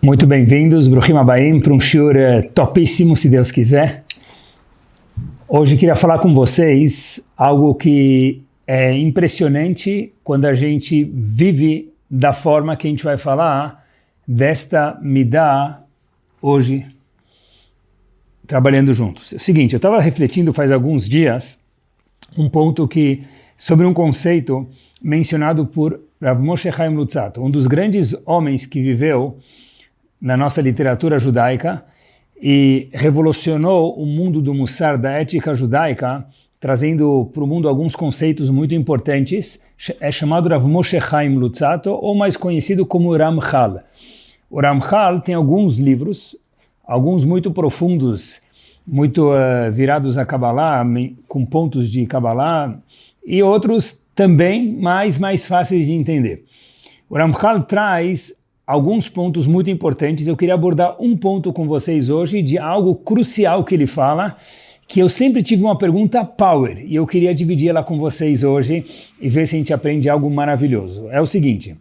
Muito bem-vindos, Bruhim Abaim, para um shiur topíssimo, se Deus quiser. Hoje queria falar com vocês algo que é impressionante quando a gente vive da forma que a gente vai falar desta Midah hoje, trabalhando juntos. É o seguinte, eu estava refletindo faz alguns dias um ponto sobre um conceito mencionado por Rav Moshe Chaim Luzzatto, um dos grandes homens que viveu na nossa literatura judaica e revolucionou o mundo do Mussar, da ética judaica, trazendo para o mundo alguns conceitos muito importantes. É chamado Rav Moshe Chaim Luzzatto, ou mais conhecido como Ramchal. O Ramchal tem alguns livros, alguns muito profundos, muito virados a Kabbalah, com pontos de Kabbalah, e outros também mais fáceis de entender. O Ramchal traz alguns pontos muito importantes. Eu queria abordar um ponto com vocês hoje de algo crucial que ele fala, que eu sempre tive uma pergunta power, e eu queria dividir ela com vocês hoje e ver se a gente aprende algo maravilhoso. É o seguinte,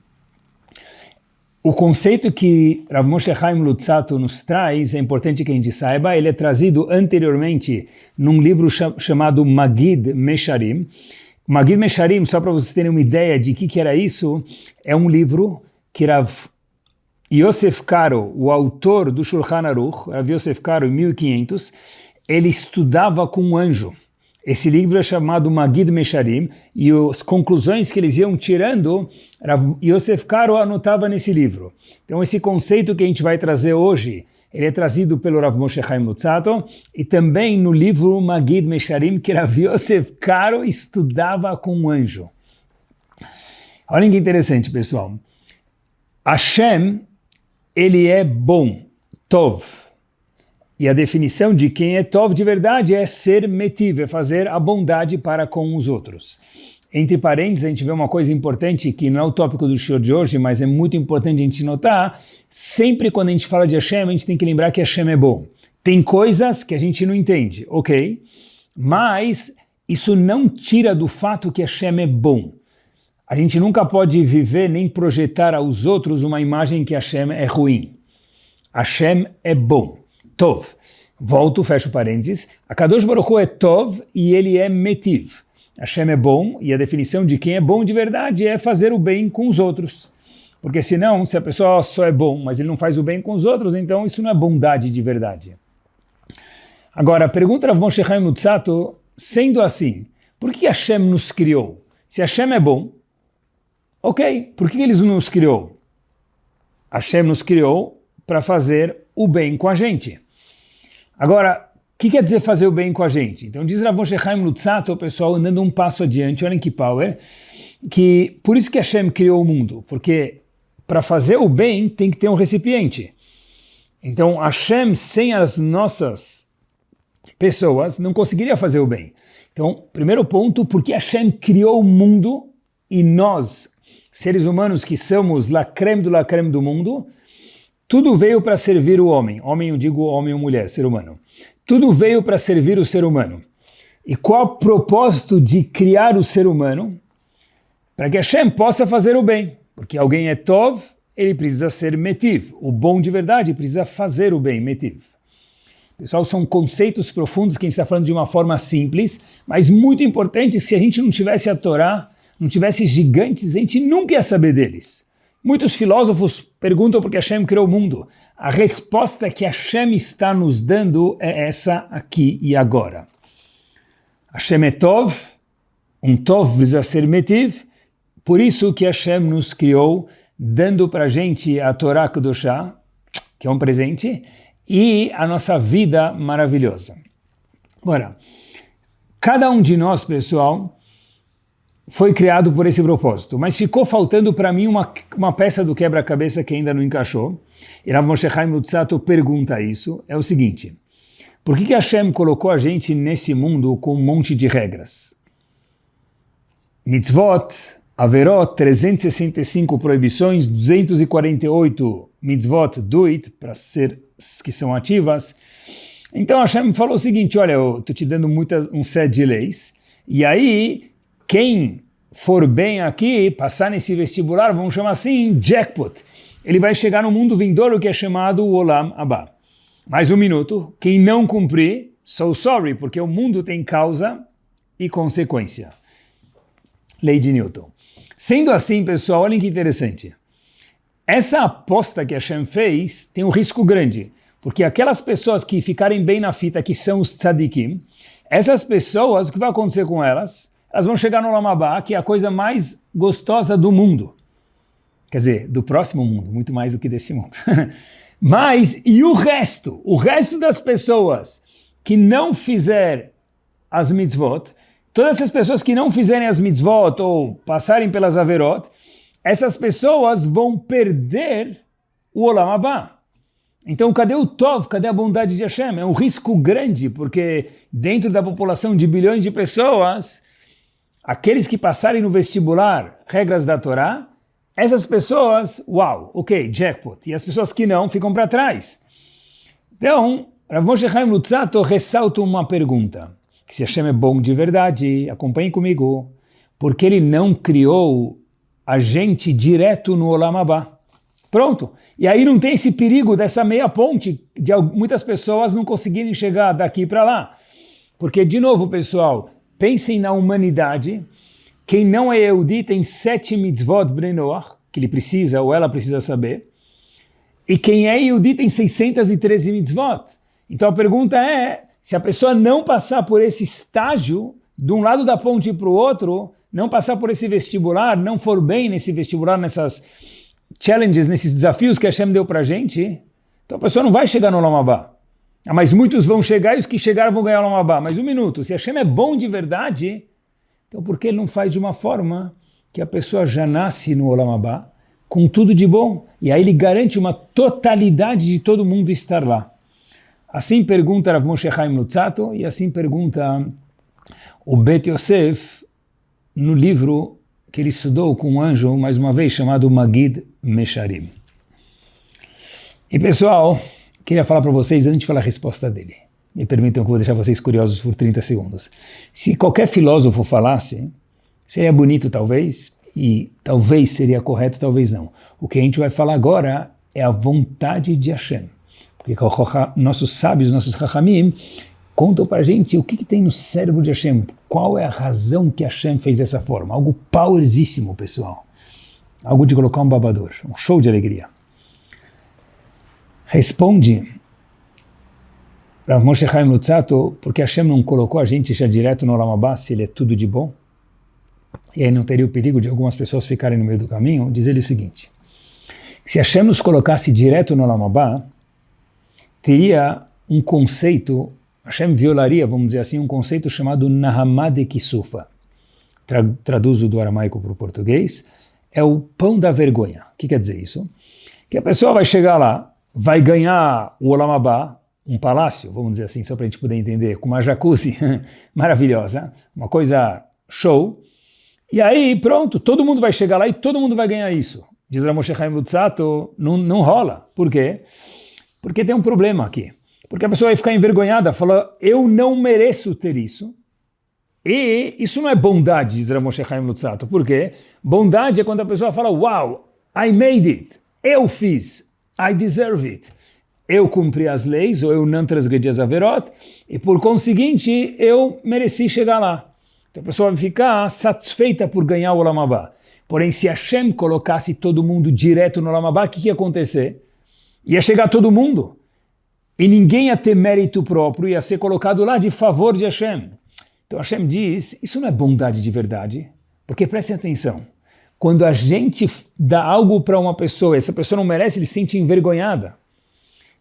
o conceito que Rav Moshe Chaim Luzzatto nos traz, é importante que a gente saiba, ele é trazido anteriormente num livro chamado Magid Mesharim. Magid Mesharim, só para vocês terem uma ideia de que era isso, é um livro que Rav Yosef Karo, o autor do Shulchan Aruch, Rav Yosef Karo, em 1500, ele estudava com um anjo. Esse livro é chamado Magid Mesharim, e as conclusões que eles iam tirando, Rav Yosef Karo anotava nesse livro. Então esse conceito que a gente vai trazer hoje, ele é trazido pelo Rav Moshe Chaim Luzzatto, e também no livro Magid Mesharim, que Rav Yosef Karo estudava com um anjo. Olha que interessante, pessoal. Hashem, ele é bom, Tov. E a definição de quem é Tov de verdade é ser metiv, é fazer a bondade para com os outros. Entre parênteses, a gente vê uma coisa importante, que não é o tópico do show de hoje, mas é muito importante a gente notar, sempre quando a gente fala de Hashem, a gente tem que lembrar que Hashem é bom. Tem coisas que a gente não entende, ok? Mas isso não tira do fato que Hashem é bom. A gente nunca pode viver nem projetar aos outros uma imagem que Hashem é ruim. Hashem é bom. Tov. Volto, fecho parênteses. A Kadosh Baruch Hu é Tov e ele é Metiv. Hashem é bom e a definição de quem é bom de verdade é fazer o bem com os outros. Porque senão, se a pessoa só é bom, mas ele não faz o bem com os outros, então isso não é bondade de verdade. Agora, pergunta Rav Moshe Chaim Luzzatto, sendo assim, por que Hashem nos criou? Se Hashem é bom, ok, por que ele nos criou? Hashem nos criou para fazer o bem com a gente. Agora, o que quer dizer fazer o bem com a gente? Então diz Rav Moshe Chaim Luzzatto, o pessoal andando um passo adiante, olhem que power, que por isso que Hashem criou o mundo, porque para fazer o bem tem que ter um recipiente. Então Hashem, sem as nossas pessoas, não conseguiria fazer o bem. Então, primeiro ponto, porque Hashem criou o mundo e nós, seres humanos que somos la creme do mundo, tudo veio para servir o homem. Homem, eu digo homem ou mulher, ser humano. Tudo veio para servir o ser humano. E qual o propósito de criar o ser humano? Para que Hashem possa fazer o bem. Porque alguém é Tov, ele precisa ser Metiv. O bom de verdade precisa fazer o bem, Metiv. Pessoal, são conceitos profundos que a gente está falando de uma forma simples, mas muito importante. Se a gente não tivesse a Torá, não tivesse gigantes, a gente nunca ia saber deles. Muitos filósofos perguntam por que Hashem criou o mundo. A resposta que Hashem está nos dando é essa aqui e agora. Hashem é Tov, um Tov precisa ser Metiv, por isso que Hashem nos criou, dando para a gente a Torá Kedoshá, que é um presente, e a nossa vida maravilhosa. Agora, cada um de nós, pessoal, foi criado por esse propósito, mas ficou faltando para mim uma peça do quebra-cabeça que ainda não encaixou. E Rav Moshe Chaim Luzzatto pergunta isso, é o seguinte, por que Hashem colocou a gente nesse mundo com um monte de regras? Mitzvot, Averot, 365 proibições, 248 mitzvot, do it, para ser que são ativas. Então Hashem falou o seguinte, olha, eu estou te dando um set de leis, e aí quem for bem aqui, passar nesse vestibular, vamos chamar assim, jackpot. ele vai chegar no mundo vindouro que é chamado o Olam Abba. Mais um minuto, quem não cumprir, so sorry, porque o mundo tem causa e consequência. Lei de Newton. Sendo assim, pessoal, olhem que interessante. Essa aposta que Hashem fez tem um risco grande, porque aquelas pessoas que ficarem bem na fita, que são os tzadikim, essas pessoas, o que vai acontecer com elas? Elas vão chegar no Olam Abba, que é a coisa mais gostosa do mundo. Quer dizer, do próximo mundo, muito mais do que desse mundo. Mas, e o resto? O resto das pessoas que não fizer as mitzvot, todas essas pessoas que não fizerem as mitzvot ou passarem pelas averot, essas pessoas vão perder o Olam Abba. Então, cadê o Tov? Cadê a bondade de Hashem? É um risco grande, porque dentro da população de bilhões de pessoas, aqueles que passarem no vestibular regras da Torá, essas pessoas, uau, ok, jackpot. E as pessoas que não, ficam para trás. Então, Rav Moshe Chaim Luzzatto ressalta uma pergunta, que se Hashem é bom de verdade, acompanhem comigo, porque ele não criou a gente direto no Olam Abba. Pronto. E aí não tem esse perigo dessa meia ponte de muitas pessoas não conseguirem chegar daqui para lá. Porque, de novo, pessoal, pensem na humanidade. Quem não é Yehudi tem 7 mitzvot Bnei Noach, que ele precisa ou ela precisa saber. E quem é Yehudi tem 613 mitzvot. Então a pergunta é, se a pessoa não passar por esse estágio, de um lado da ponte para o outro, não passar por esse vestibular, não for bem nesse vestibular, nessas challenges, nesses desafios que a Hashem deu para a gente, então a pessoa não vai chegar no Olam Abba. Mas muitos vão chegar e os que chegaram vão ganhar o Olam Abba. Mas um minuto, se a Hashem é bom de verdade, então por que ele não faz de uma forma que a pessoa já nasce no Olam Abba com tudo de bom? E aí ele garante uma totalidade de todo mundo estar lá. Assim pergunta Rav Moshe Chaim Luzzatto e assim pergunta o Bet Yosef no livro que ele estudou com um anjo, mais uma vez, chamado Magid Mesharim. E pessoal, queria falar para vocês, antes de falar a resposta dele, me permitam que eu vou deixar vocês curiosos por 30 segundos. Se qualquer filósofo falasse, seria bonito talvez, e talvez seria correto, talvez não. O que a gente vai falar agora é a vontade de Hashem. Porque nossos sábios, nossos Chachamim, contam para a gente o que tem no cérebro de Hashem, qual é a razão que Hashem fez dessa forma. Algo powerzíssimo, pessoal. Algo de colocar um babador, um show de alegria. Responde Rav Moshe Chaim Luzzatto, porque Hashem não colocou a gente já direto no Olam Abba, se ele é tudo de bom, e aí não teria o perigo de algumas pessoas ficarem no meio do caminho. Diz ele o seguinte, se Hashem nos colocasse direto no Olam Abba, teria um conceito, Hashem violaria, vamos dizer assim, um conceito chamado Nahamá de Kisufa. Traduzo do aramaico para o português, é o pão da vergonha. O que quer dizer isso? Que a pessoa vai chegar lá, vai ganhar o Olam Abba, um palácio, vamos dizer assim, só para a gente poder entender, com uma jacuzzi maravilhosa, uma coisa show, e aí pronto, todo mundo vai chegar lá e todo mundo vai ganhar isso. Diz Rav Moshe Chaim Luzzatto, não rola. Por quê? Porque tem um problema aqui. Porque a pessoa vai ficar envergonhada, fala, eu não mereço ter isso. E isso não é bondade, diz Rav Moshe Chaim Luzzatto. Por quê? Bondade é quando a pessoa fala, wow, I made it. Eu fiz. I deserve it. Eu cumpri as leis, ou eu não transgredi as averot, e por conseguinte, eu mereci chegar lá. Então a pessoa vai ficar satisfeita por ganhar o Olam Abba. Porém, se Hashem colocasse todo mundo direto no Olam Abba, o que ia acontecer? Ia chegar todo mundo. E ninguém ia ter mérito próprio, ia ser colocado lá de favor de Hashem. Então Hashem diz, isso não é bondade de verdade, porque prestem atenção, quando a gente dá algo para uma pessoa, essa pessoa não merece, ele se sente envergonhada.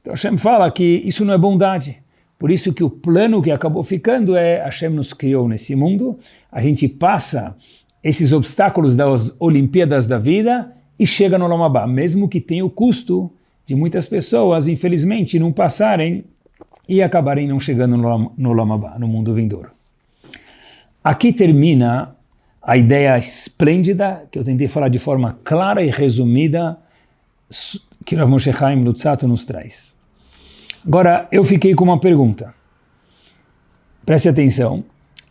Então Hashem fala que isso não é bondade. Por isso que o plano que acabou ficando é, Hashem nos criou nesse mundo, a gente passa esses obstáculos das Olimpíadas da vida e chega no Olam Abba, mesmo que tenha o custo de muitas pessoas, infelizmente, não passarem e acabarem não chegando no Olam Abba, no mundo vindouro. Aqui termina a ideia esplêndida que eu tentei falar de forma clara e resumida que Rav Moshe Chaim Luzzatto nos traz. Agora, eu fiquei com uma pergunta. Preste atenção.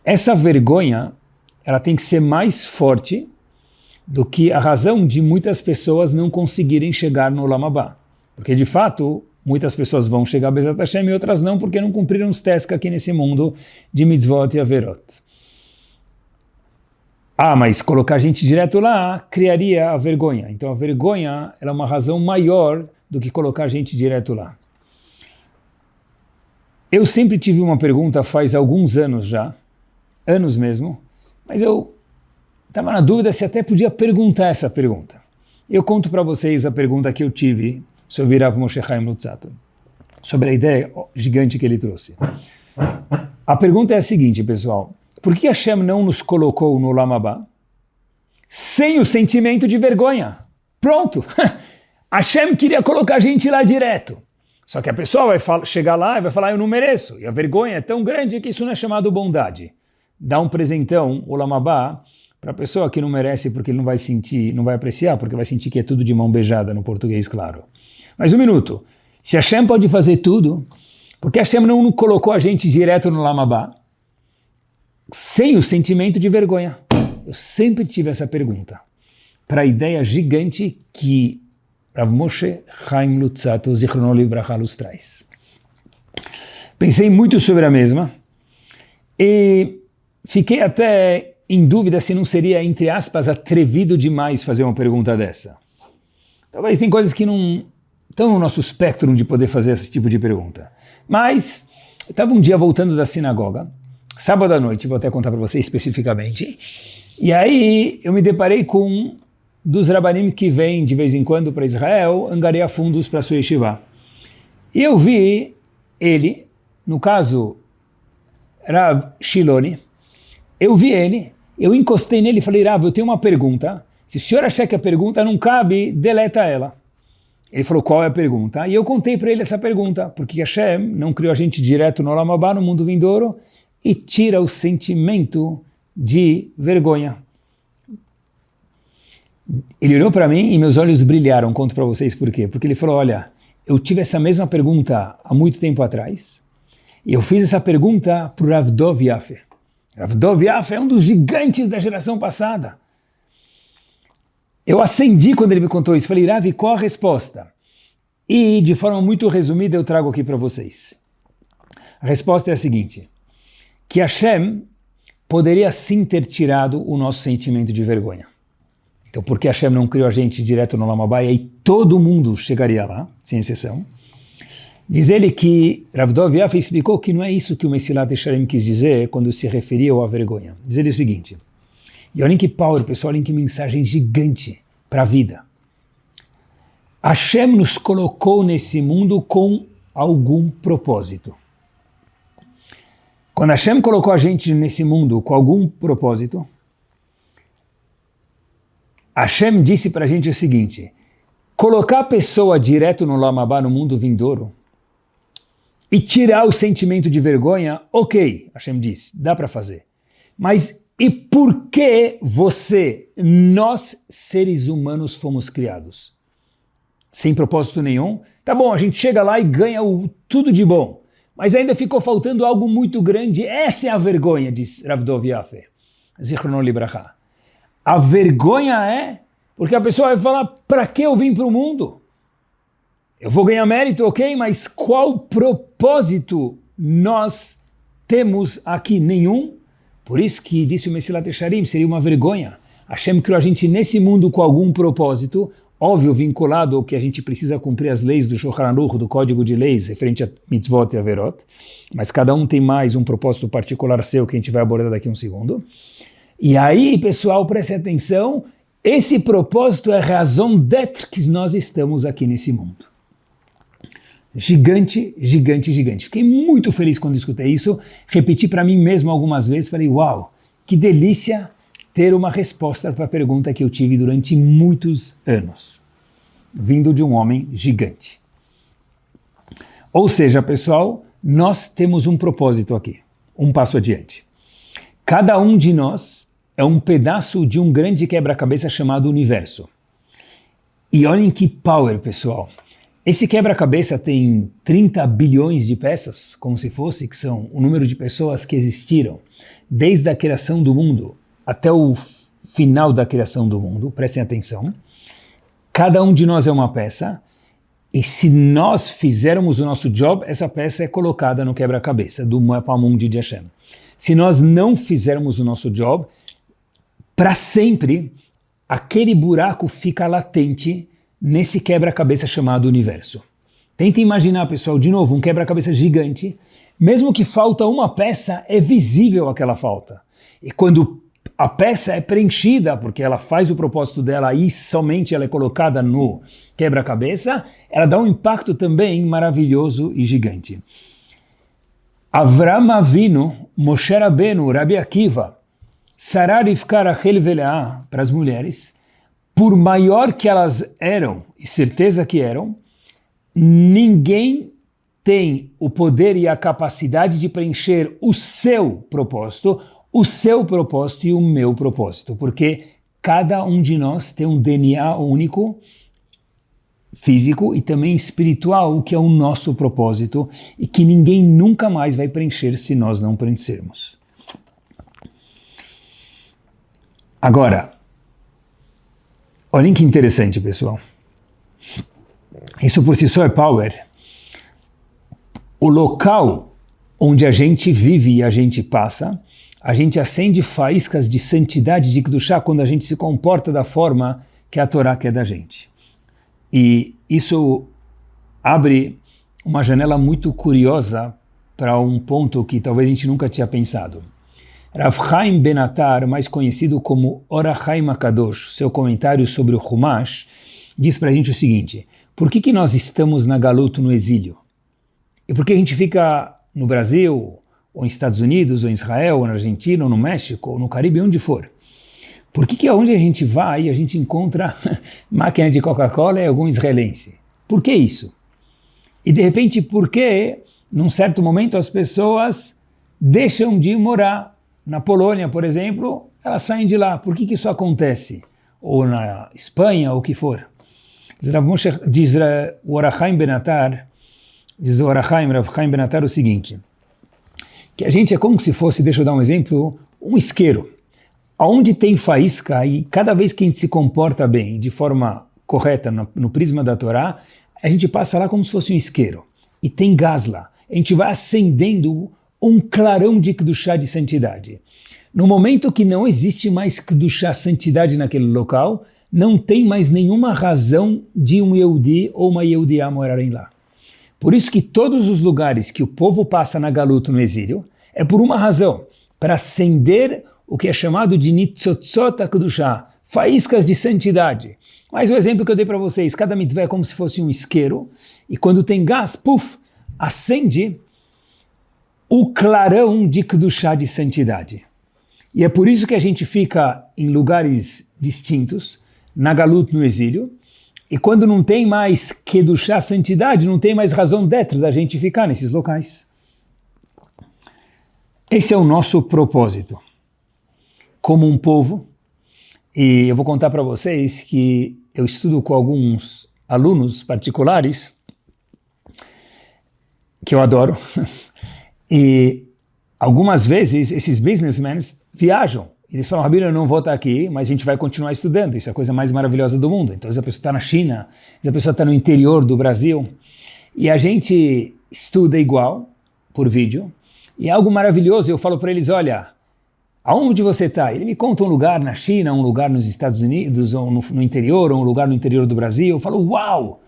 Essa vergonha, ela tem que ser mais forte do que a razão de muitas pessoas não conseguirem chegar no Olam Haba. Porque, de fato, muitas pessoas vão chegar a Bezat Hashem e outras não, porque não cumpriram os testes aqui nesse mundo de mitzvot e averot. Mas colocar a gente direto lá criaria a vergonha. Então a vergonha ela é uma razão maior do que colocar a gente direto lá. Eu sempre tive uma pergunta faz alguns anos já, anos mesmo, mas eu estava na dúvida se até podia perguntar essa pergunta. Eu conto para vocês a pergunta que eu tive sobre Rav Moshe Chaim Luzzatto, sobre a ideia gigante que ele trouxe. A pergunta é a seguinte, pessoal. Por que Hashem não nos colocou no Olam Haba sem o sentimento de vergonha? Pronto! Hashem queria colocar a gente lá direto. Só que a pessoa vai chegar lá e vai falar, eu não mereço. E a vergonha é tão grande que isso não é chamado bondade. Dá um presentão, Olam Haba, para a pessoa que não merece porque ele não vai sentir, não vai apreciar, porque vai sentir que é tudo de mão beijada no português, claro. Mas um minuto. Se Hashem pode fazer tudo, por que Hashem não colocou a gente direto no Olam Haba sem o sentimento de vergonha? Eu sempre tive essa pergunta, para a ideia gigante que Rav Moshe Chaim Luzzatto, Zichrono Libracha, nos traz. Pensei muito sobre a mesma e fiquei até em dúvida se não seria, entre aspas, atrevido demais fazer uma pergunta dessa. Talvez tem coisas que não estão no nosso espectro de poder fazer esse tipo de pergunta. Mas eu estava um dia voltando da sinagoga, sábado à noite, vou até contar para vocês especificamente, e aí eu me deparei com um dos rabanim que vem de vez em quando para Israel angariar fundos para sua yeshiva. E eu vi ele, no caso Rav Shiloni, eu vi ele, eu encostei nele e falei, Rav, eu tenho uma pergunta, se o senhor achar que a pergunta não cabe, deleta ela. Ele falou, qual é a pergunta? E eu contei para ele essa pergunta, porque Hashem não criou a gente direto no Olam Haba, no mundo vindouro, e tira o sentimento de vergonha. Ele olhou para mim e meus olhos brilharam, conto para vocês por quê. Porque ele falou, olha, eu tive essa mesma pergunta há muito tempo atrás, e eu fiz essa pergunta para o Rav Dov Yaffe. Rav Dov Yaffe é um dos gigantes da geração passada. Eu acendi quando ele me contou isso, falei, Rav, qual a resposta? E de forma muito resumida eu trago aqui para vocês. A resposta é a seguinte, que Hashem poderia sim ter tirado o nosso sentimento de vergonha. Então, por que Hashem não criou a gente direto no Olam Haba e aí todo mundo chegaria lá, sem exceção? Diz ele que Rav Dov Yaffe explicou que não é isso que o Mesilat Yesharim quis dizer quando se referia à vergonha. Diz ele o seguinte, e olhem que power, pessoal, olhem que mensagem gigante para a vida. Hashem nos colocou nesse mundo com algum propósito. Quando Hashem colocou a gente nesse mundo com algum propósito, Hashem disse para a gente o seguinte, colocar a pessoa direto no Olam Haba, no mundo vindouro, e tirar o sentimento de vergonha, ok, Hashem disse, dá para fazer. Mas e por que nós, seres humanos, fomos criados? Sem propósito nenhum? Tá bom, a gente chega lá e ganha tudo de bom. Mas ainda ficou faltando algo muito grande. Essa é a vergonha, diz Rav Dov Yaffe. Zichrono Libracha. A vergonha é porque a pessoa vai falar, para que eu vim para o mundo? Eu vou ganhar mérito, ok, mas qual propósito nós temos aqui? Nenhum. Por isso que disse o Mesilat Yesharim, seria uma vergonha. Hashem criou a gente nesse mundo com algum propósito, óbvio, vinculado ao que a gente precisa cumprir as leis do Shulchan Aruch, do Código de Leis, referente a mitzvot e averot, mas cada um tem mais um propósito particular seu que a gente vai abordar daqui a um segundo. E aí, pessoal, preste atenção, esse propósito é a razão d'être que nós estamos aqui nesse mundo. Gigante, gigante, gigante. Fiquei muito feliz quando escutei isso, repeti para mim mesmo algumas vezes, falei, uau, que delícia ter uma resposta para a pergunta que eu tive durante muitos anos, vindo de um homem gigante. Ou seja, pessoal, nós temos um propósito aqui, um passo adiante. Cada um de nós é um pedaço de um grande quebra-cabeça chamado universo. E olhem que power, pessoal. Esse quebra-cabeça tem 30 bilhões de peças, como se fosse, que são o número de pessoas que existiram desde a criação do mundo até o final da criação do mundo, prestem atenção. Cada um de nós é uma peça, e se nós fizermos o nosso job, essa peça é colocada no quebra-cabeça do Mapa Mundi de Hashem. Se nós não fizermos o nosso job, para sempre, aquele buraco fica latente nesse quebra-cabeça chamado universo. Tenta imaginar, pessoal, de novo, um quebra-cabeça gigante. Mesmo que falta uma peça, é visível aquela falta. E quando a peça é preenchida, porque ela faz o propósito dela e somente ela é colocada no quebra-cabeça, ela dá um impacto também maravilhoso e gigante. Avram Avinu, Moshe Rabbeinu, Rabi Akiva, Sarah Rivka Rachel Veleá, para as mulheres, por maior que elas eram, e certeza que eram, ninguém tem o poder e a capacidade de preencher o seu propósito e o meu propósito, porque cada um de nós tem um DNA único, físico e também espiritual, que é o nosso propósito e que ninguém nunca mais vai preencher se nós não preenchermos. Agora, olhem que interessante, pessoal. Isso por si só é power. O local onde a gente vive e a gente passa, a gente acende faíscas de santidade de Kedushá quando a gente se comporta da forma que a Torá quer da gente. E isso abre uma janela muito curiosa para um ponto que talvez a gente nunca tinha pensado. Rav Chaim Benatar, mais conhecido como Or HaChaim HaKadosh, seu comentário sobre o Humash, diz para a gente o seguinte: por que nós estamos na Galut, no exílio? E por que a gente fica no Brasil, ou nos Estados Unidos, ou em Israel, ou na Argentina, ou no México, ou no Caribe, onde for? Por que onde a gente vai, a gente encontra máquina de Coca-Cola e algum israelense? Por que isso? E de repente, por que, num certo momento, as pessoas deixam de morar na Polônia, por exemplo, elas saem de lá? Por que isso acontece? Ou na Espanha, ou o que for. Diz o Or HaChaim Benatar, diz o Rav Chaim Benatar o seguinte, que a gente é como se fosse, deixa eu dar um exemplo, um isqueiro. Onde tem faísca, e cada vez que a gente se comporta bem, de forma correta, no prisma da Torá, a gente passa lá como se fosse um isqueiro. E tem gás lá. A gente vai acendendo um clarão de Kedushá, de santidade. No momento que não existe mais Kedushá, santidade naquele local, não tem mais nenhuma razão de um Yehudi ou uma Yehudiá morarem lá. Por isso que todos os lugares que o povo passa na Galut, no exílio, é por uma razão, para acender o que é chamado de Nitzotzot HaKedushá, faíscas de santidade. Mas o exemplo que eu dei para vocês, cada mitzvah é como se fosse um isqueiro, e quando tem gás, puf, acende o clarão de Kedushá, de santidade. E é por isso que a gente fica em lugares distintos, na Galut, no exílio, e quando não tem mais Kedushá, santidade, não tem mais razão d'être da gente ficar nesses locais. Esse é o nosso propósito. Como um povo, e eu vou contar para vocês que eu estudo com alguns alunos particulares, que eu adoro, e algumas vezes esses businessmen viajam. Eles falam, Rabino, eu não vou estar aqui, mas a gente vai continuar estudando. Isso é a coisa mais maravilhosa do mundo. Então, às vezes a pessoa está na China, às vezes a pessoa está no interior do Brasil, e a gente estuda igual, por vídeo, e é algo maravilhoso. Eu falo para eles, olha, aonde você está? Ele me conta um lugar na China, um lugar nos Estados Unidos, ou no interior, ou um lugar no interior do Brasil. Eu falo, uau,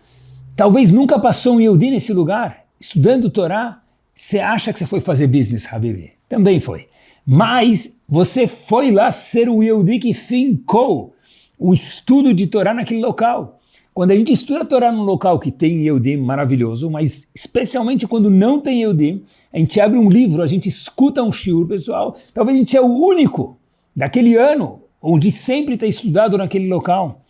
talvez nunca passou um Yehudi nesse lugar, estudando Torá. Você acha que você foi fazer business, Habibi? Também foi. Mas você foi lá ser o Yehudi que fincou o estudo de Torá naquele local. Quando a gente estuda a Torá num local que tem Yehudi, maravilhoso, mas especialmente quando não tem Yehudi, a gente abre um livro, a gente escuta um shiur, pessoal, talvez a gente é o único daquele ano, onde sempre está estudado naquele local.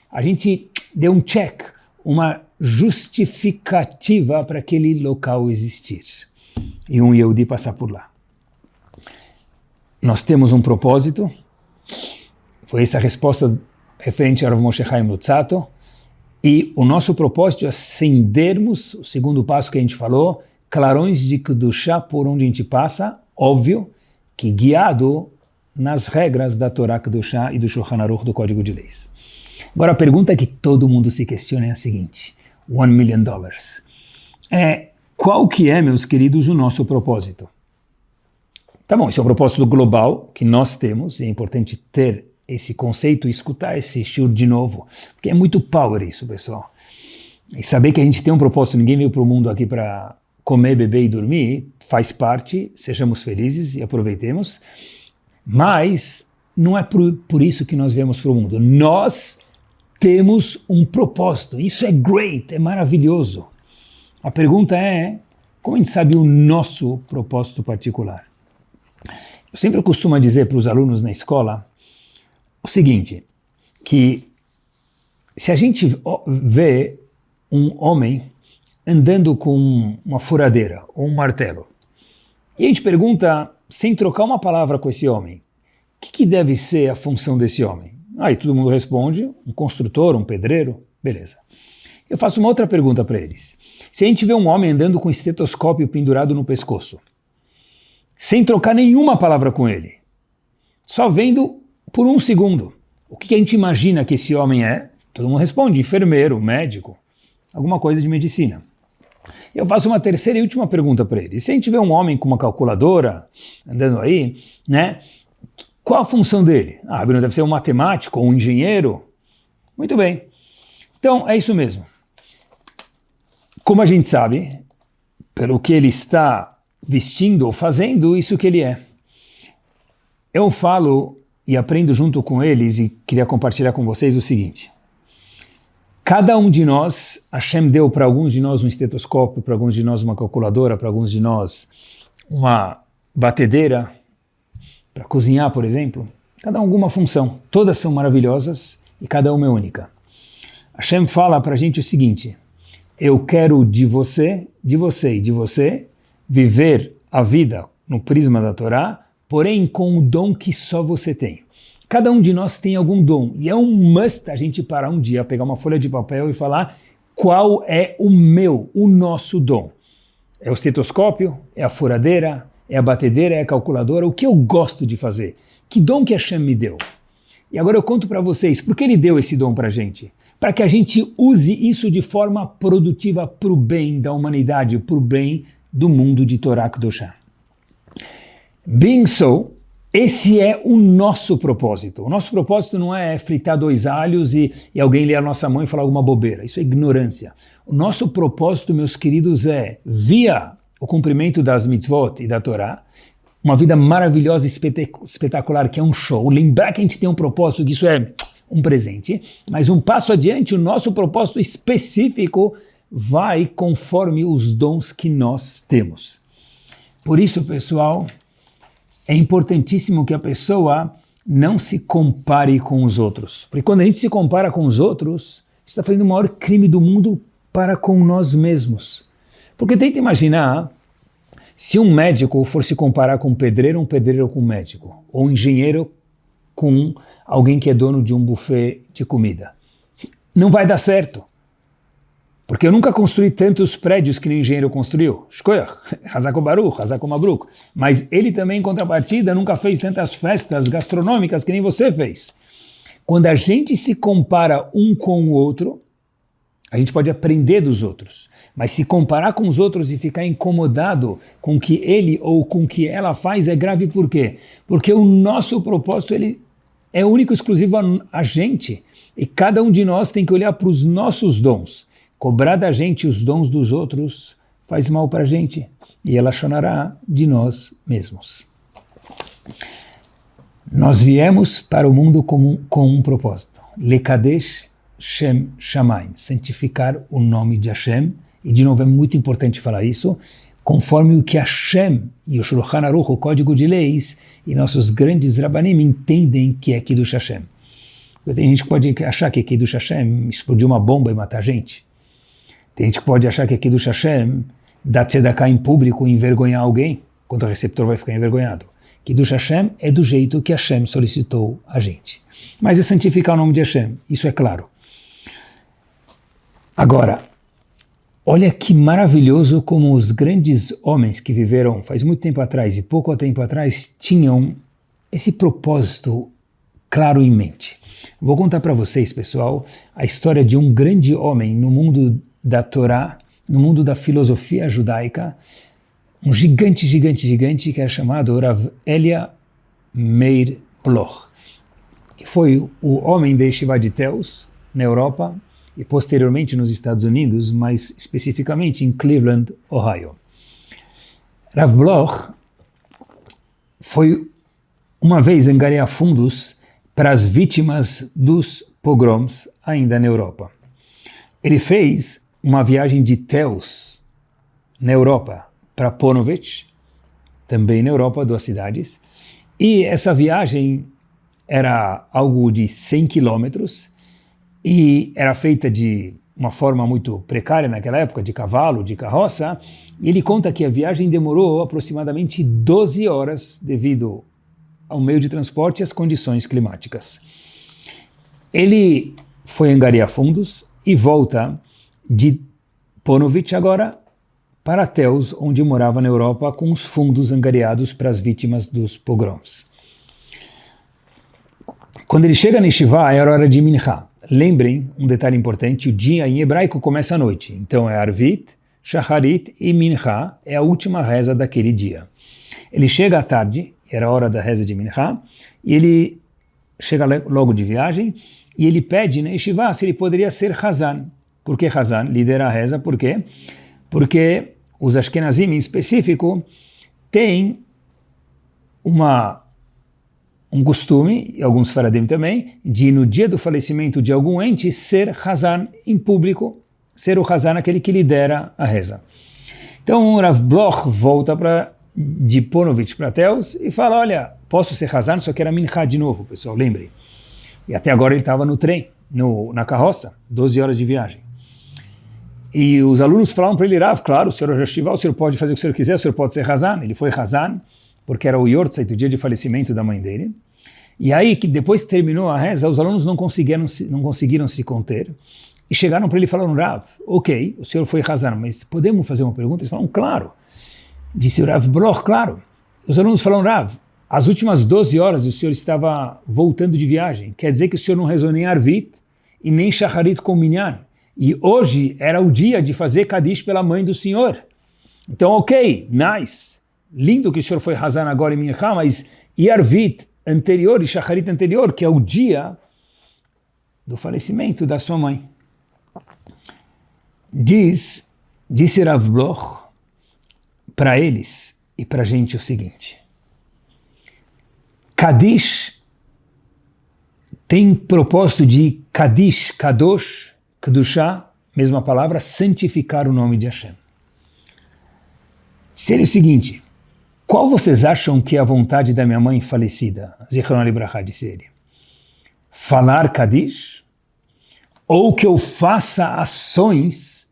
A gente deu um check, uma justificativa para aquele local existir. E um Yehudi passar por lá. Nós temos um propósito, foi essa a resposta referente a Rav Moshe Chaim Luzzatto, e o nosso propósito é acendermos, o segundo passo que a gente falou, clarões de Kedushá por onde a gente passa, óbvio que guiado nas regras da Torá Kedoshá e do Shulchan Aruch, do Código de Leis. Agora, a pergunta que todo mundo se questiona é a seguinte: $1 million. Qual que é, meus queridos, o nosso propósito? Tá bom, esse é o propósito global que nós temos, e é importante ter esse conceito e escutar esse shiur de novo, porque é muito power isso, pessoal. E saber que a gente tem um propósito, ninguém veio para o mundo aqui para comer, beber e dormir, faz parte, sejamos felizes e aproveitemos, mas não é por isso que nós viemos para o mundo. Nós temos um propósito, isso é great, é maravilhoso. A pergunta é, como a gente sabe o nosso propósito particular? Eu sempre costumo dizer para os alunos na escola o seguinte, que se a gente vê um homem andando com uma furadeira ou um martelo, e a gente pergunta, sem trocar uma palavra com esse homem, o que deve ser a função desse homem? Aí todo mundo responde, um construtor, um pedreiro, beleza. Eu faço uma outra pergunta para eles. Se a gente vê um homem andando com um estetoscópio pendurado no pescoço, sem trocar nenhuma palavra com ele, só vendo por um segundo, o que a gente imagina que esse homem é? Todo mundo responde, enfermeiro, médico, alguma coisa de medicina. Eu faço uma terceira e última pergunta para ele. Se a gente vê um homem com uma calculadora andando aí, né? Qual a função dele? Bruno, deve ser um matemático ou um engenheiro? Muito bem. Então, é isso mesmo. Como a gente sabe, pelo que ele está vestindo ou fazendo, isso que ele é. Eu falo e aprendo junto com eles e queria compartilhar com vocês o seguinte. Cada um de nós, Hashem deu para alguns de nós um estetoscópio, para alguns de nós uma calculadora, para alguns de nós uma batedeira, para cozinhar, por exemplo. Cada um alguma função. Todas são maravilhosas e cada uma é única. Hashem fala para a gente o seguinte, eu quero de você e de você viver a vida no prisma da Torá, porém com o dom que só você tem. Cada um de nós tem algum dom, e é um must a gente parar um dia, pegar uma folha de papel e falar qual é o nosso dom. É o estetoscópio? É a furadeira? É a batedeira? É a calculadora? O que eu gosto de fazer? Que dom que Hashem me deu? E agora eu conto para vocês, por que ele deu esse dom para a gente? Para que a gente use isso de forma produtiva para o bem da humanidade, para o bem do mundo de Torá Kedoshá. Being so, esse é o nosso propósito. O nosso propósito não é fritar 2 alhos e alguém ler a nossa mão e falar alguma bobeira. Isso é ignorância. O nosso propósito, meus queridos, é, via o cumprimento das mitzvot e da Torá, uma vida maravilhosa e espetacular, que é um show. Lembrar que a gente tem um propósito, que isso é um presente, mas um passo adiante, o nosso propósito específico vai conforme os dons que nós temos. Por isso, pessoal, é importantíssimo que a pessoa não se compare com os outros. Porque quando a gente se compara com os outros, a gente está fazendo o maior crime do mundo para com nós mesmos. Porque tenta imaginar, se um médico for se comparar com um pedreiro com um médico, ou um engenheiro com alguém que é dono de um buffet de comida. Não vai dar certo. Porque eu nunca construí tantos prédios que nem o engenheiro construiu. Shkoyach, Hazako Baruch, Hazako Mabruk. Mas ele também, em contrapartida, nunca fez tantas festas gastronômicas que nem você fez. Quando a gente se compara um com o outro, a gente pode aprender dos outros. Mas se comparar com os outros e ficar incomodado com o que ele ou com o que ela faz é grave por quê? Porque o nosso propósito ele é único e exclusivo a gente. E cada um de nós tem que olhar para os nossos dons. Cobrar da gente os dons dos outros faz mal para a gente. E ela chonará de nós mesmos. Nós viemos para o mundo com um propósito. Lekadesh Shem Shamayim. Santificar o nome de Hashem. E de novo é muito importante falar isso. Conforme o que Hashem e o Shulchan Aruch, o Código de Leis, e nossos grandes Rabanim entendem que é Kiddush Hashem. Tem gente que pode achar que Kiddush Hashem explodiu uma bomba e matar gente. Tem gente que pode achar que Kiddush Hashem dar tzedakah em público e envergonhar alguém, quando o receptor vai ficar envergonhado. Kiddush Hashem é do jeito que Hashem solicitou a gente. Mas é santificar o nome de Hashem, isso é claro. Agora, olha que maravilhoso como os grandes homens que viveram faz muito tempo atrás e pouco tempo atrás tinham esse propósito claro em mente. Vou contar para vocês, pessoal, a história de um grande homem no mundo da Torá, no mundo da filosofia judaica, um gigante, que é chamado Rav Elia Meir Bloch, que foi o homem da Yeshiva de Teus, na Europa, e posteriormente nos Estados Unidos, mas especificamente em Cleveland, Ohio. Rav Bloch foi uma vez angariar fundos para as vítimas dos pogroms ainda na Europa. Ele fez uma viagem de Teus, na Europa, para Ponevezh, também na Europa, 2 cidades, e essa viagem era algo de 100 quilômetros e era feita de uma forma muito precária naquela época, de cavalo, de carroça, e ele conta que a viagem demorou aproximadamente 12 horas devido ao meio de transporte e às condições climáticas. Ele foi angariar fundos e volta de Ponevezh agora para Teus, onde morava na Europa, com os fundos angariados para as vítimas dos pogroms. Quando ele chega na Yeshiva, era hora de Mincha. Lembrem, um detalhe importante, o dia em hebraico começa à noite. Então é Arvit, Shacharit e Mincha, é a última reza daquele dia. Ele chega à tarde, era a hora da reza de Mincha, e ele chega logo de viagem, e ele pede na Yeshiva se ele poderia ser Hazan. Por que Hazan? Lidera a reza, por quê? Porque os Ashkenazim em específico têm um costume, e alguns Faradim também, de no dia do falecimento de algum ente ser Hazan em público, ser o Hazan aquele que lidera a reza. Então o Rav Bloch volta de Ponevezh para Teus e fala, olha, posso ser Hazan, só que era Mincha de novo, pessoal, lembrem. E até agora ele estava no trem, na carroça, 12 horas de viagem. E os alunos falaram para ele, Rav, claro, o senhor já estiver, o senhor pode fazer o que o senhor quiser, o senhor pode ser Hazan. Ele foi Hazan, porque era o Yortzeit, do dia de falecimento da mãe dele. E aí, que depois que terminou a reza, os alunos não conseguiram se conter, e chegaram para ele e falaram, Rav, ok, o senhor foi Hazan, mas podemos fazer uma pergunta? Eles falaram, claro. Disse o Rav Bloch, claro. Os alunos falaram, Rav, as últimas 12 horas o senhor estava voltando de viagem, quer dizer que o senhor não rezou nem Arvit e nem Shacharit com Minyan. E hoje era o dia de fazer Kadish pela mãe do senhor. Então, ok, nice. Lindo que o senhor foi Hazan agora em Mincha, mas e Arvit anterior e Shacharit anterior, que é o dia do falecimento da sua mãe. Disse Rav Bloch para eles e para a gente o seguinte. Kadish tem propósito de Kadish, Kadosh, Kedushá, mesma palavra, santificar o nome de Hashem. Seria o seguinte, qual vocês acham que é a vontade da minha mãe falecida? Zichron Libraha, disse ele. Falar Kadish? Ou que eu faça ações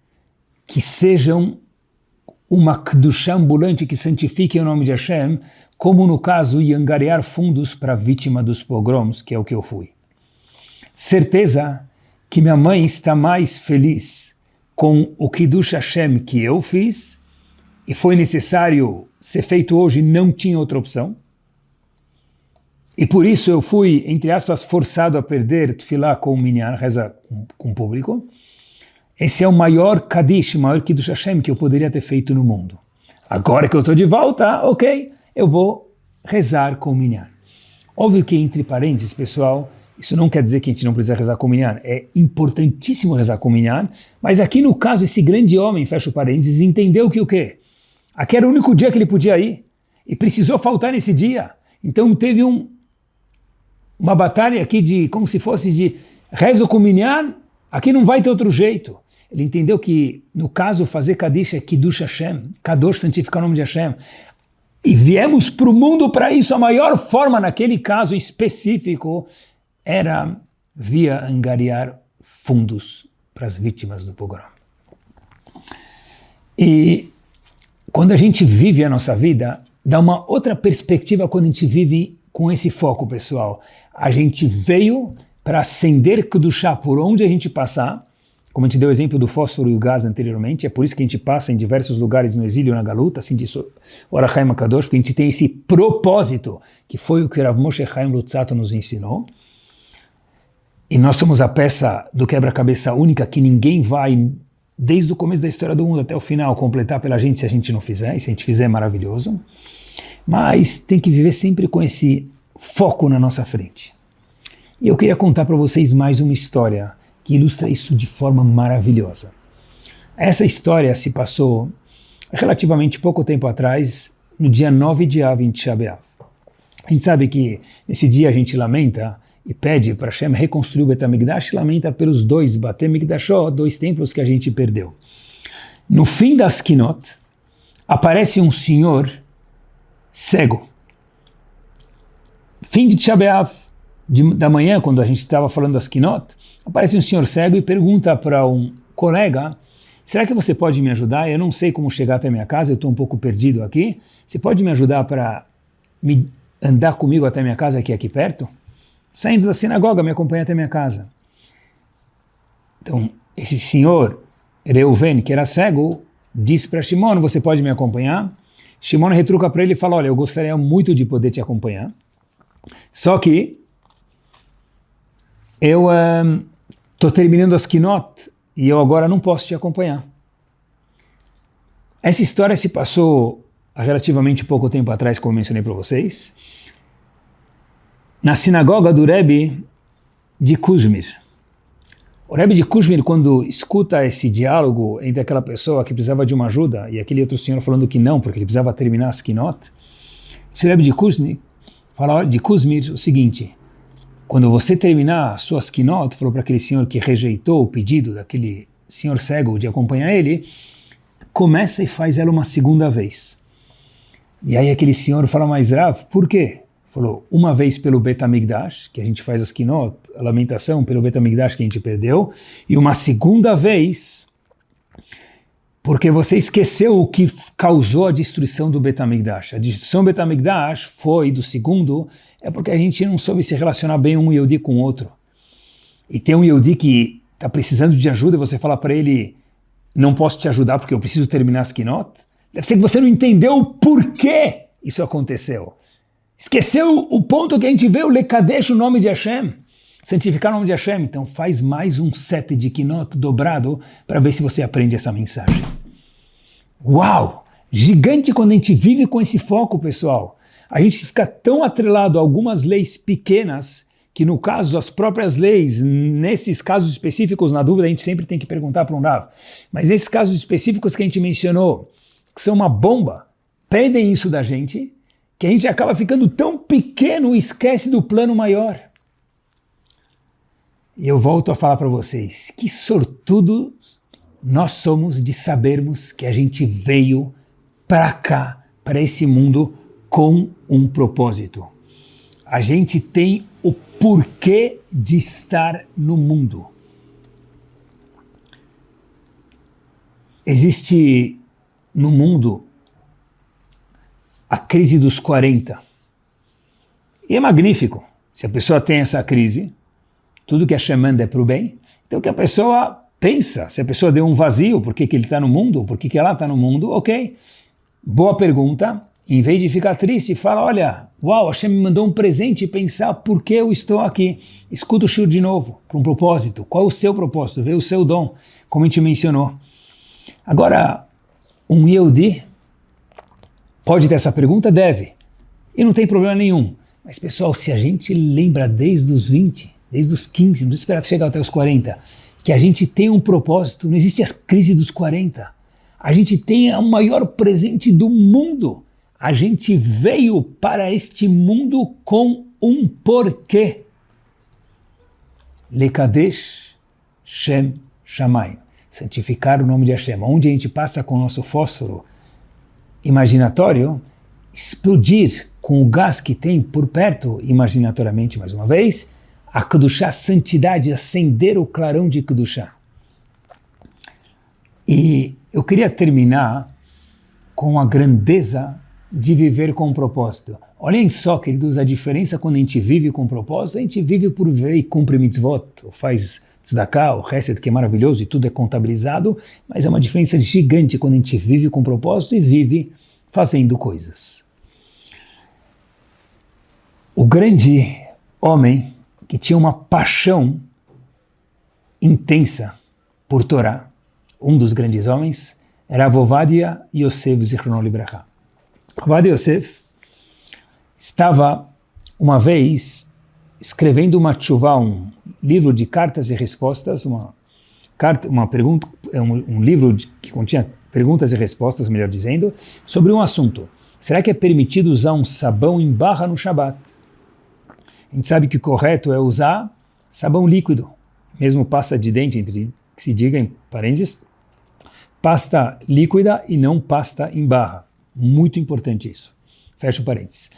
que sejam uma Kedushá ambulante que santifiquem o nome de Hashem, como no caso de angariar fundos para a vítima dos pogroms, que é o que eu fui. Certeza que minha mãe está mais feliz com o Kiddush Hashem que eu fiz, e foi necessário ser feito hoje, não tinha outra opção. E por isso eu fui, entre aspas, forçado a perder Tfilah com o Minyan, reza com o público. Esse é o maior Kaddish, o maior Kiddush Hashem que eu poderia ter feito no mundo. Agora que eu estou de volta, ok, eu vou rezar com o Minyan. Óbvio que entre parênteses, pessoal, isso não quer dizer que a gente não precisa rezar com o Minyan. É importantíssimo rezar com o Minyan, mas aqui no caso esse grande homem, fecha o parênteses, entendeu que o quê? Aqui era o único dia que ele podia ir e precisou faltar nesse dia. Então teve uma batalha aqui de, como se fosse de rezo com o Minyan, aqui não vai ter outro jeito. Ele entendeu que no caso fazer Kadish é Kiddush Hashem, Kadosh santificar o nome de Hashem. E viemos para o mundo para isso, a maior forma naquele caso específico era via angariar fundos para as vítimas do pogrom. E quando a gente vive a nossa vida, dá uma outra perspectiva quando a gente vive com esse foco, pessoal. A gente veio para acender Kedushá por onde a gente passar, Como a gente deu o exemplo do fósforo e o gás anteriormente, é por isso que a gente passa em diversos lugares no exílio, na galuta, assim diz o Or HaChaim HaKadosh, porque a gente tem esse propósito, que foi o que Rav Moshe Chaim Luzzatto nos ensinou. E nós somos a peça do quebra-cabeça única que ninguém vai, desde o começo da história do mundo até o final, completar pela gente se a gente não fizer, e se a gente fizer é maravilhoso. Mas tem que viver sempre com esse foco na nossa frente. E eu queria contar para vocês mais uma história que ilustra isso de forma maravilhosa. Essa história se passou relativamente pouco tempo atrás, no dia 9 de Av, em Tisha B'Av. A gente sabe que nesse dia a gente lamenta e pede para Hashem reconstruir o Bet HaMikdash, lamenta pelos dois Batei Mikdashot, dois templos que a gente perdeu. No fim das Kinot, aparece um senhor cego. Fim de Tisha B'Av, da manhã, quando a gente estava falando das Kinot, aparece um senhor cego e pergunta para um colega: será que você pode me ajudar? Eu não sei como chegar até minha casa, eu estou um pouco perdido aqui. Você pode me ajudar para andar comigo até minha casa, que é aqui perto? Saindo da sinagoga, me acompanha até minha casa. Então, esse senhor, Reuven, que era cego, disse para Shimon: você pode me acompanhar? Shimon retruca para ele e fala: olha, eu gostaria muito de poder te acompanhar, só que eu estou terminando as Kinot e eu agora não posso te acompanhar. Essa história se passou há relativamente pouco tempo atrás, como eu mencionei para vocês, na sinagoga do Rebbe de Kuzmir. O Rebbe de Kuzmir, quando escuta esse diálogo entre aquela pessoa que precisava de uma ajuda e aquele outro senhor falando que não, porque ele precisava terminar as Kinot, esse Rebbe de Kuzmir fala de Kuzmir o seguinte: quando você terminar as suas Kinot, falou para aquele senhor que rejeitou o pedido daquele senhor cego de acompanhar ele, começa e faz ela uma segunda vez. E aí aquele senhor fala: mas Rav, por quê? Falou: uma vez pelo Bet HaMikdash, que a gente faz as Kinot, a lamentação pelo Bet HaMikdash que a gente perdeu, e uma segunda vez porque você esqueceu o que causou a destruição do Bet HaMikdash. A destruição do Bet HaMikdash foi do segundo, é porque a gente não soube se relacionar bem um Yehudi com o outro. E tem um Yehudi que está precisando de ajuda e você fala para ele: não posso te ajudar porque eu preciso terminar as Kinot. Deve ser que você não entendeu o porquê isso aconteceu. Esqueceu o ponto que a gente vê, o Lekadesh, o nome de Hashem. Santificar o nome de Hashem. Então faz mais um set de Kinot dobrado para ver se você aprende essa mensagem. Uau! Gigante quando a gente vive com esse foco, pessoal. A gente fica tão atrelado a algumas leis pequenas que, no caso, as próprias leis, nesses casos específicos, na dúvida, a gente sempre tem que perguntar para um Rav. Mas nesses casos específicos que a gente mencionou, que são uma bomba, pedem isso da gente, que a gente acaba ficando tão pequeno e esquece do plano maior. E eu volto a falar para vocês, que sortudos nós somos de sabermos que a gente veio para cá, para esse mundo, com um propósito. A gente tem o porquê de estar no mundo. Existe no mundo a crise dos 40. E é magnífico. Se a pessoa tem essa crise, tudo que a Hashem manda é para o bem, então que a pessoa pensa, se a pessoa deu um vazio, por que ele está no mundo, por que ela está no mundo, ok. Boa pergunta. Em vez de ficar triste, fala: olha, uau, Hashem me mandou um presente e pensar por que eu estou aqui. Escuta o shur de novo, para um propósito. Qual é o seu propósito? Vê o seu dom, como a gente mencionou. Agora, um Yehudi pode ter essa pergunta? Deve. E não tem problema nenhum. Mas, pessoal, se a gente lembra desde os 20, desde os 15, não precisa esperar chegar até os 40, que a gente tem um propósito, não existe a crise dos 40. A gente tem o maior presente do mundo. A gente veio para este mundo com um porquê. Lekadesh Shem Shamayim. Santificar o nome de Hashem. Onde a gente passa com o nosso fósforo imaginatório, explodir com o gás que tem por perto, imaginatoriamente, mais uma vez, a Kedushá, a santidade, acender o clarão de Kedushá. E eu queria terminar com a grandeza de viver com um propósito. Olhem só, queridos, a diferença quando a gente vive com um propósito. A gente vive por ver e cumpre mitzvot, ou faz tzedakah, o chesed, que é maravilhoso e tudo é contabilizado, mas é uma diferença gigante quando a gente vive com propósito e vive fazendo coisas. O grande homem que tinha uma paixão intensa por Torá, um dos grandes homens, era Ovadia Yosef Zichrono Libracha. Ovadia Yosef estava uma vez escrevendo uma tshuvá, um livro de cartas e respostas, um livro que continha perguntas e respostas, melhor dizendo, sobre um assunto. Será que é permitido usar um sabão em barra no Shabat? A gente sabe que o correto é usar sabão líquido, mesmo pasta de dente, que se diga em parênteses, pasta líquida e não pasta em barra. Muito importante isso. Fecha o parênteses.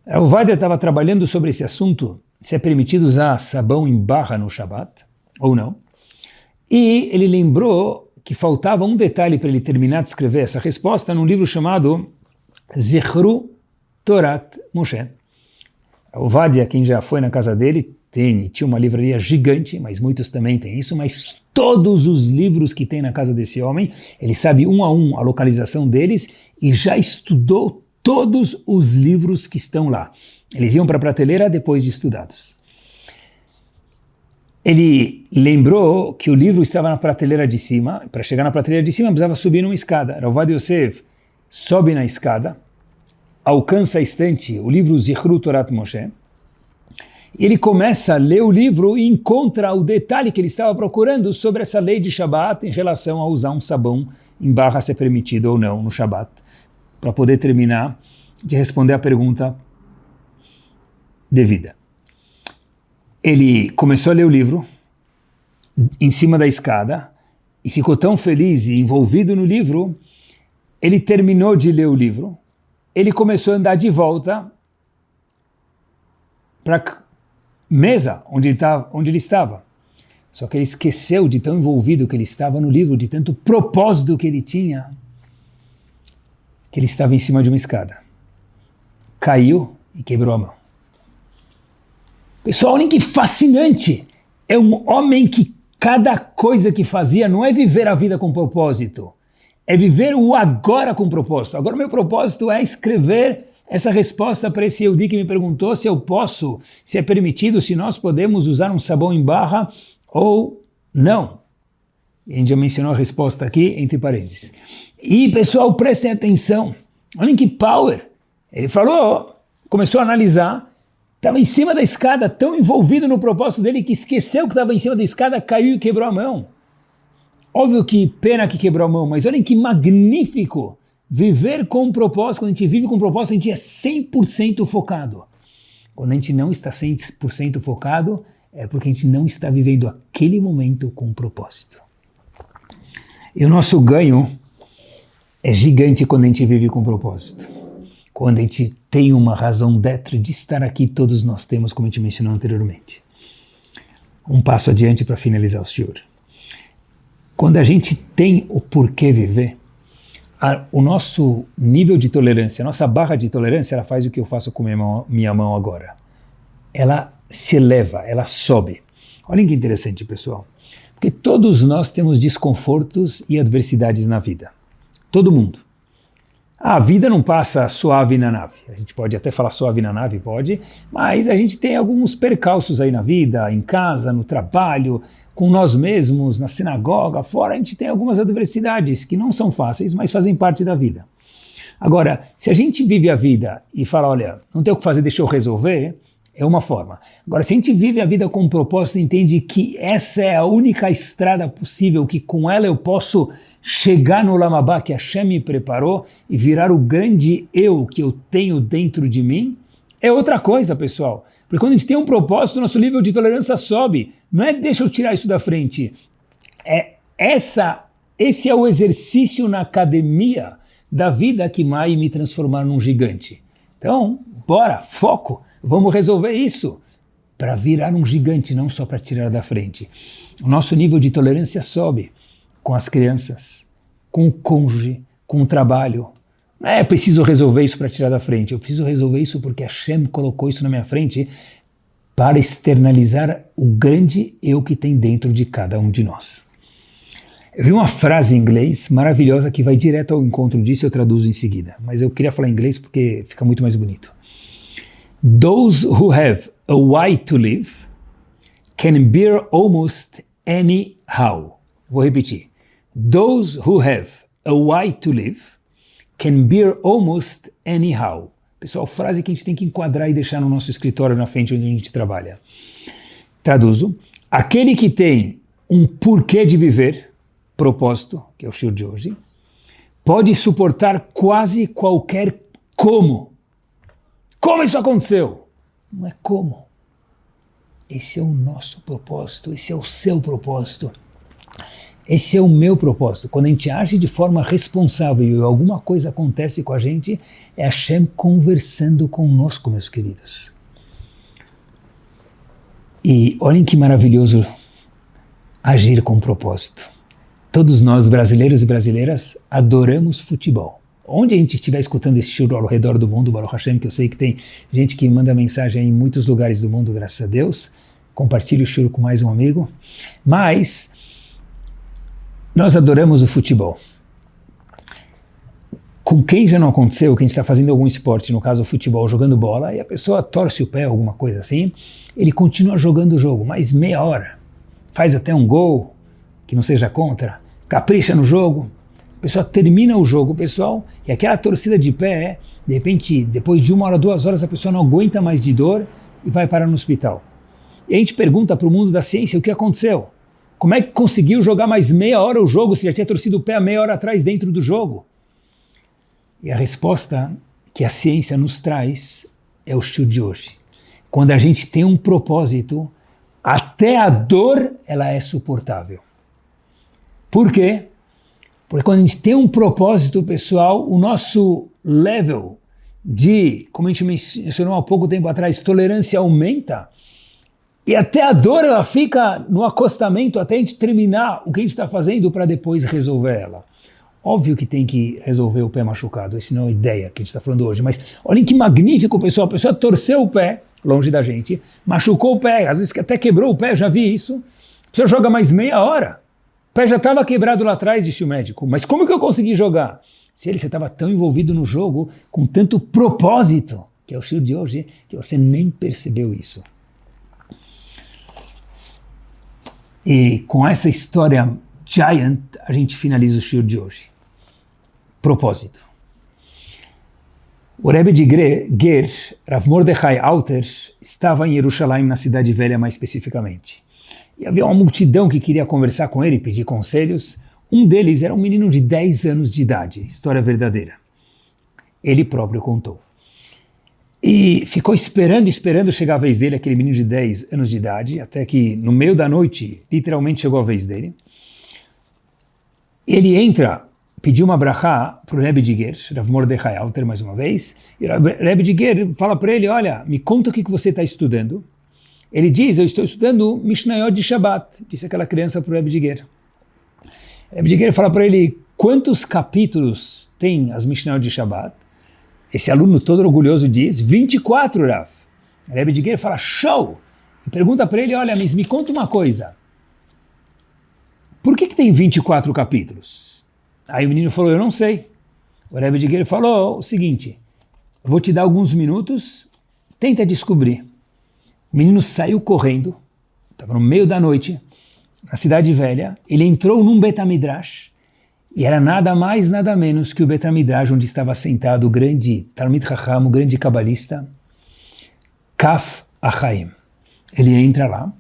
O Ovadia estava trabalhando sobre esse assunto, se é permitido usar sabão em barra no Shabat, ou não. E ele lembrou que faltava um detalhe para ele terminar de escrever essa resposta num livro chamado Zichru Torat Moshe. O Ovadia, quem já foi na casa dele, tinha uma livraria gigante, mas muitos também têm isso, mas todos os livros que tem na casa desse homem, ele sabe um a um a localização deles e já estudou todos os livros que estão lá. Eles iam para a prateleira depois de estudados. Ele lembrou que o livro estava na prateleira de cima, para chegar na prateleira de cima precisava subir numa escada. Ovadia Yosef sobe na escada, alcança a estante, o livro Zichru Torat Moshe, ele começa a ler o livro e encontra o detalhe que ele estava procurando sobre essa lei de Shabat em relação a usar um sabão em barra, se é permitido ou não no Shabat, para poder terminar de responder a pergunta devida. Ele começou a ler o livro em cima da escada e ficou tão feliz e envolvido no livro, ele terminou de ler o livro, ele começou a andar de volta para mesa onde ele estava. Só que ele esqueceu de tão envolvido que ele estava no livro, de tanto propósito que ele tinha, que ele estava em cima de uma escada. Caiu e quebrou a mão. Pessoal, olhem que fascinante! É um homem que cada coisa que fazia não é viver a vida com propósito, é viver o agora com propósito. Agora meu propósito é escrever essa resposta para esse Yehudi que me perguntou se eu posso, se é permitido, se nós podemos usar um sabão em barra ou não. A gente já mencionou a resposta aqui, entre parênteses. E pessoal, prestem atenção, olhem que power. Ele falou, começou a analisar, estava em cima da escada, tão envolvido no propósito dele que esqueceu que estava em cima da escada, caiu e quebrou a mão. Óbvio que pena que quebrou a mão, mas olhem que magnífico. Viver com propósito, quando a gente vive com propósito, a gente é 100% focado. Quando a gente não está 100% focado, é porque a gente não está vivendo aquele momento com propósito. E o nosso ganho é gigante quando a gente vive com propósito. Quando a gente tem uma razão d'être de estar aqui, todos nós temos, como a gente mencionou anteriormente. Um passo adiante para finalizar o shiur. Quando a gente tem o porquê viver, o nosso nível de tolerância, a nossa barra de tolerância, ela faz o que eu faço com minha mão agora. Ela se eleva, ela sobe. Olhem que interessante, pessoal. Porque todos nós temos desconfortos e adversidades na vida. Todo mundo. A vida não passa suave na nave. A gente pode até falar suave na nave, pode, mas a gente tem alguns percalços aí na vida, em casa, no trabalho, com nós mesmos, na sinagoga, fora, a gente tem algumas adversidades que não são fáceis, mas fazem parte da vida. Agora, se a gente vive a vida e fala, olha, não tem o que fazer, deixa eu resolver, é uma forma. Agora, se a gente vive a vida com um propósito, entende que essa é a única estrada possível, que com ela eu posso chegar no Olam Habá que Hashem me preparou e virar o grande eu que eu tenho dentro de mim, é outra coisa, pessoal. Porque quando a gente tem um propósito, nosso nível de tolerância sobe. Não é deixa eu tirar isso da frente. Esse é o exercício na academia da vida que vai me transformar num gigante. Então, bora, foco, vamos resolver isso para virar um gigante, não só para tirar da frente. O nosso nível de tolerância sobe com as crianças, com o cônjuge, com o trabalho. Não é preciso resolver isso para tirar da frente, eu preciso resolver isso porque Hashem colocou isso na minha frente para externalizar o grande eu que tem dentro de cada um de nós. Eu vi uma frase em inglês maravilhosa que vai direto ao encontro disso e eu traduzo em seguida, mas eu queria falar em inglês porque fica muito mais bonito. Those who have a why to live can bear almost anyhow. Vou repetir. Those who have a why to live can bear almost anyhow. Pessoal, frase que a gente tem que enquadrar e deixar no nosso escritório na frente onde a gente trabalha. Traduzo. Aquele que tem um porquê de viver, propósito, que é o shiur de hoje, pode suportar quase qualquer como. Como isso aconteceu? Não é como. Esse é o nosso propósito, esse é o seu propósito. Esse é o meu propósito. Quando a gente age de forma responsável e alguma coisa acontece com a gente, é Hashem conversando conosco, meus queridos. E olhem que maravilhoso agir com propósito. Todos nós, brasileiros e brasileiras, adoramos futebol. Onde a gente estiver escutando esse shiur ao redor do mundo, Baruch Hashem, que eu sei que tem gente que manda mensagem em muitos lugares do mundo, graças a Deus, compartilhe o shiur com mais um amigo, mas nós adoramos o futebol. Com quem já não aconteceu que a gente está fazendo algum esporte, no caso o futebol, jogando bola, e a pessoa torce o pé, alguma coisa assim, ele continua jogando o jogo, mais meia hora, faz até um gol, que não seja contra, capricha no jogo, a pessoa termina o jogo, pessoal, e aquela torcida de pé, de repente, depois de 1 hora, 2 horas, a pessoa não aguenta mais de dor e vai parar no hospital. E a gente pergunta para o mundo da ciência o que aconteceu. Como é que conseguiu jogar mais meia hora o jogo se já tinha torcido o pé a meia hora atrás dentro do jogo? E a resposta que a ciência nos traz é o shiur de hoje. Quando a gente tem um propósito, até a dor ela é suportável. Por quê? Porque quando a gente tem um propósito, pessoal, o nosso level de, como a gente mencionou há pouco tempo atrás, tolerância aumenta e até a dor ela fica no acostamento até a gente terminar o que a gente está fazendo para depois resolver ela. Óbvio que tem que resolver o pé machucado, essa não é a ideia que a gente está falando hoje, mas olhem que magnífico, pessoal, a pessoa torceu o pé, longe da gente, machucou o pé, às vezes até quebrou o pé, já vi isso, a pessoa joga mais meia hora. O pé já estava quebrado lá atrás, disse o médico. Mas como que eu consegui jogar? Se você estava tão envolvido no jogo, com tanto propósito, que é o shiur de hoje, que você nem percebeu isso. E com essa história giant, a gente finaliza o shiur de hoje. Propósito. O Rebbe de Ger, Rav Mordechai Alter, estava em Jerusalém, na Cidade Velha mais especificamente. E havia uma multidão que queria conversar com ele, pedir conselhos. Um deles era um menino de 10 anos de idade, história verdadeira. Ele próprio contou. E ficou esperando chegar a vez dele, aquele menino de 10 anos de idade, até que no meio da noite, literalmente chegou a vez dele. Ele entra, pediu uma brachá para o Rebbe de Ger, Rav Mordechai Alter mais uma vez, e o Rebbe de Ger fala para ele, olha, me conta o que você está estudando. Ele diz, eu estou estudando Mishnayot de Shabbat, disse aquela criança para o Rebbe de Ger. O Rebbe de Ger fala para ele, quantos capítulos tem as Mishnayot de Shabbat? Esse aluno todo orgulhoso diz, 24, Rav. O Rebbe de Ger fala, show! E pergunta para ele, olha, mas me conta uma coisa. Por que tem 24 capítulos? Aí o menino falou, eu não sei. O Rebbe de Ger falou o seguinte, eu vou te dar alguns minutos, tenta descobrir. O menino saiu correndo, estava no meio da noite, na Cidade Velha, ele entrou num Betamidrash, e era nada mais, nada menos que o Betamidrash onde estava sentado o grande Talmid Chacham, o grande cabalista, Kaf Achaim. Ele entra lá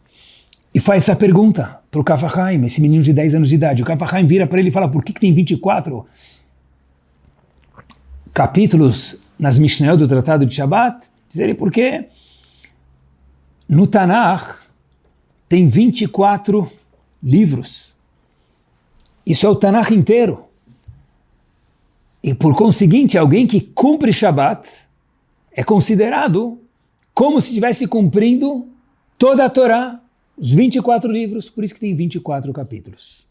e faz essa pergunta para o Kaf Achaim, esse menino de 10 anos de idade. O Kaf Achaim vira para ele e fala, por que tem 24 capítulos nas Mishnayot do Tratado de Shabbat? Diz ele, por quê? No Tanakh tem 24 livros. Isso é o Tanakh inteiro. E por conseguinte, alguém que cumpre Shabbat é considerado como se estivesse cumprindo toda a Torá, os 24 livros, por isso que tem 24 capítulos.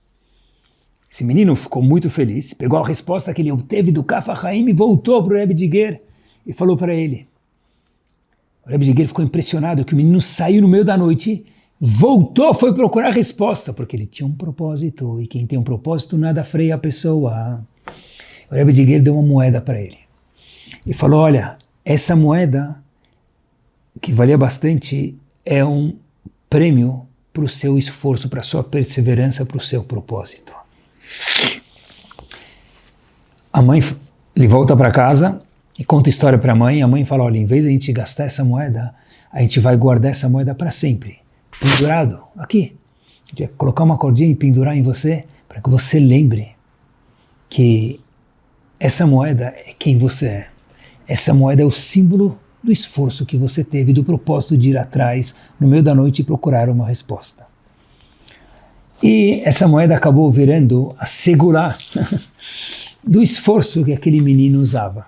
Esse menino ficou muito feliz, pegou a resposta que ele obteve do Kaf Achaim e voltou para o Rebbe de Ger e falou para ele, O Rebbe de Ger ficou impressionado que o menino saiu no meio da noite, voltou, foi procurar a resposta, porque ele tinha um propósito, e quem tem um propósito nada freia a pessoa. O Rebbe de Ger deu uma moeda para ele. E falou, olha, essa moeda, que valia bastante, é um prêmio para o seu esforço, para a sua perseverança, para o seu propósito. A mãe, ele volta para casa e conta a história para a mãe fala, olha, em vez de a gente gastar essa moeda, a gente vai guardar essa moeda para sempre, pendurado, aqui. A gente vai colocar uma cordinha e pendurar em você, para que você lembre que essa moeda é quem você é. Essa moeda é o símbolo do esforço que você teve, do propósito de ir atrás, no meio da noite, e procurar uma resposta. E essa moeda acabou virando a segurar do esforço que aquele menino usava.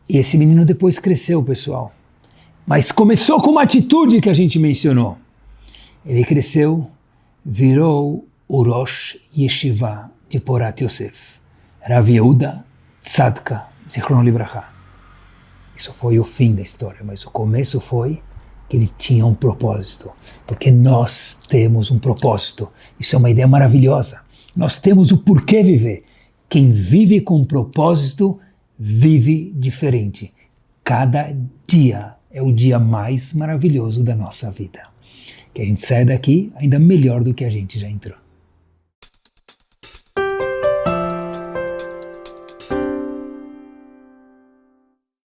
E esse menino depois cresceu, pessoal. Mas começou com uma atitude que a gente mencionou. Ele cresceu, virou o Rosh Yeshiva de Porat Yosef, Rav Yehuda Tzadka, Zichron Libraha. Isso foi o fim da história, mas o começo foi que ele tinha um propósito. Porque nós temos um propósito. Isso é uma ideia maravilhosa. Nós temos o porquê viver. Quem vive com propósito, vive diferente. Cada dia é o dia mais maravilhoso da nossa vida. Que a gente saia daqui ainda melhor do que a gente já entrou.